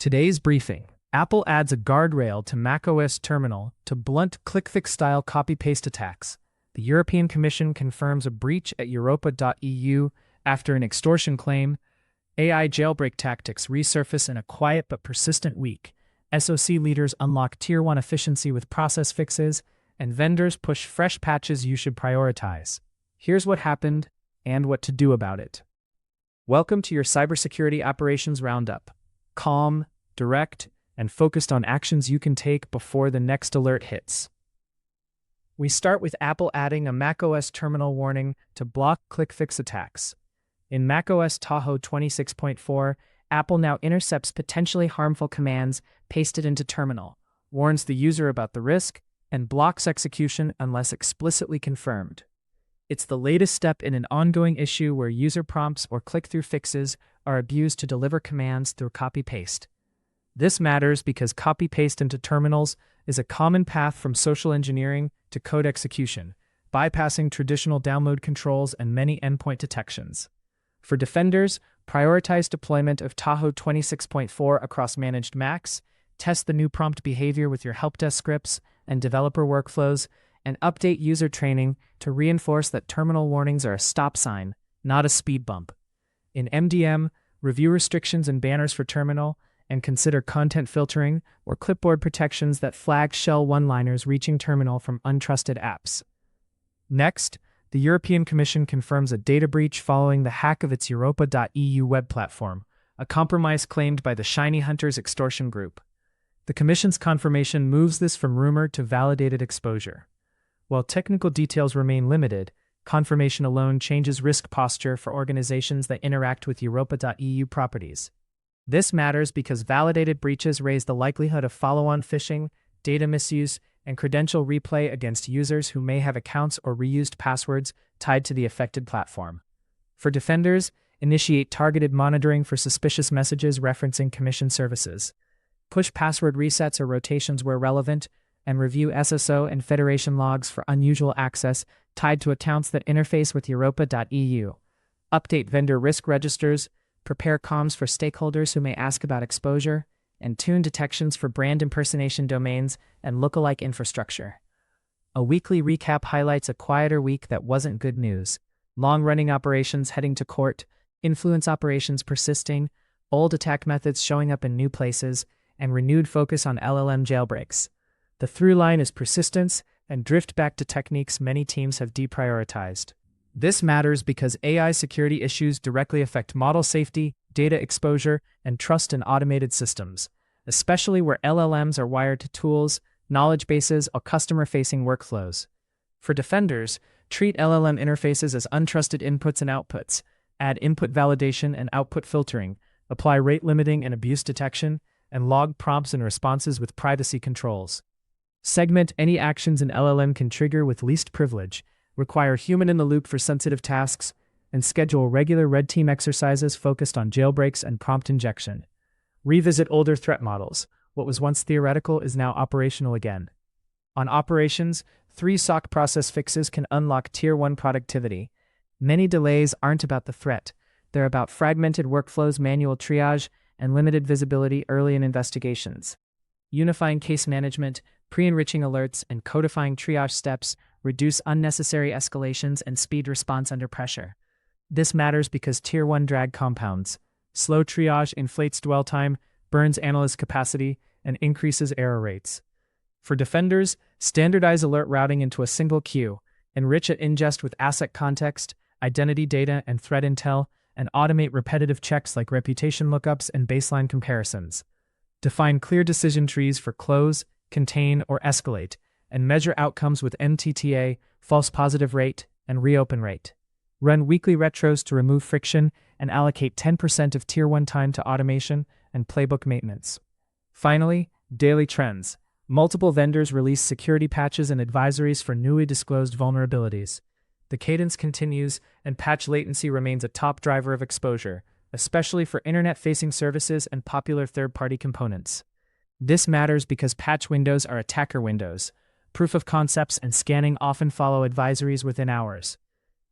Today's briefing. Apple adds a guardrail to macOS terminal to blunt click-fix-style copy-paste attacks. The European Commission confirms a breach at europa.eu after an extortion claim. AI jailbreak tactics resurface in a quiet but persistent week. SoC leaders unlock Tier 1 efficiency with process fixes, and vendors push fresh patches you should prioritize. Here's what happened and what to do about it. Welcome to your cybersecurity operations roundup. Calm, direct, and focused on actions you can take before the next alert hits. We start with Apple adding a macOS terminal warning to block click-fix attacks. In macOS Tahoe 26.4, Apple now intercepts potentially harmful commands pasted into terminal, warns the user about the risk, and blocks execution unless explicitly confirmed. It's the latest step in an ongoing issue where user prompts or click-through fixes are abused to deliver commands through copy-paste. This matters because copy-paste into terminals is a common path from social engineering to code execution, bypassing traditional download controls and many endpoint detections. For defenders, prioritize deployment of Tahoe 26.4 across managed Macs, test the new prompt behavior with your help desk scripts and developer workflows, and update user training to reinforce that terminal warnings are a stop sign, not a speed bump. In MDM, review restrictions and banners for terminal, and consider content filtering or clipboard protections that flag shell one-liners reaching terminal from untrusted apps. Next, the European Commission confirms a data breach following the hack of its europa.eu web platform, a compromise claimed by the Shiny Hunters extortion group. The Commission's confirmation moves this from rumor to validated exposure. While technical details remain limited, confirmation alone changes risk posture for organizations that interact with europa.eu properties. This matters because validated breaches raise the likelihood of follow-on phishing, data misuse, and credential replay against users who may have accounts or reused passwords tied to the affected platform. For defenders, initiate targeted monitoring for suspicious messages referencing Commission services. Push password resets or rotations where relevant, and review SSO and federation logs for unusual access tied to accounts that interface with europa.eu. Update vendor risk registers, prepare comms for stakeholders who may ask about exposure, and tune detections for brand impersonation domains and lookalike infrastructure. A weekly recap highlights a quieter week that wasn't good news. Long-running operations heading to court, influence operations persisting, old attack methods showing up in new places, and renewed focus on LLM jailbreaks. The through line is persistence and drift back to techniques many teams have deprioritized. This matters because AI security issues directly affect model safety, data exposure, and trust in automated systems, especially where LLMs are wired to tools, knowledge bases, or customer-facing workflows. For defenders, treat LLM interfaces as untrusted inputs and outputs, add input validation and output filtering, apply rate limiting and abuse detection, and log prompts and responses with privacy controls. Segment any actions an LLM can trigger with least privilege, require human-in-the-loop for sensitive tasks, and schedule regular red team exercises focused on jailbreaks and prompt injection. Revisit older threat models. What was once theoretical is now operational again. On operations, 3 SOC process fixes can unlock Tier 1 productivity. Many delays aren't about the threat. They're about fragmented workflows, manual triage, and limited visibility early in investigations. Unifying case management, pre-enriching alerts, and codifying triage steps reduce unnecessary escalations and speed response under pressure. This matters because Tier 1 drag compounds. Slow triage inflates dwell time, burns analyst capacity, and increases error rates. For defenders, standardize alert routing into a single queue, enrich at ingest with asset context, identity data, and threat intel, and automate repetitive checks like reputation lookups and baseline comparisons. Define clear decision trees for close, contain, or escalate, and measure outcomes with MTTA, false positive rate, and reopen rate. Run weekly retros to remove friction and allocate 10% of Tier 1 time to automation and playbook maintenance. Finally, daily trends. Multiple vendors release security patches and advisories for newly disclosed vulnerabilities. The cadence continues, and patch latency remains a top driver of exposure, especially for internet-facing services and popular third-party components. This matters because patch windows are attacker windows. Proof of concepts and scanning often follow advisories within hours.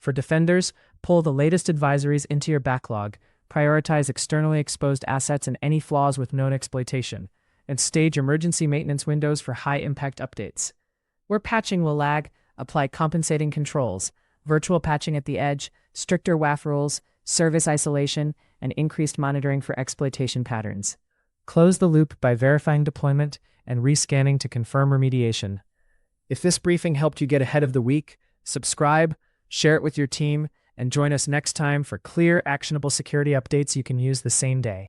For defenders, pull the latest advisories into your backlog, prioritize externally exposed assets and any flaws with known exploitation, and stage emergency maintenance windows for high-impact updates. Where patching will lag, apply compensating controls, virtual patching at the edge, stricter WAF rules, service isolation, and increased monitoring for exploitation patterns. Close the loop by verifying deployment and rescanning to confirm remediation. If this briefing helped you get ahead of the week, subscribe, share it with your team, and join us next time for clear, actionable security updates you can use the same day.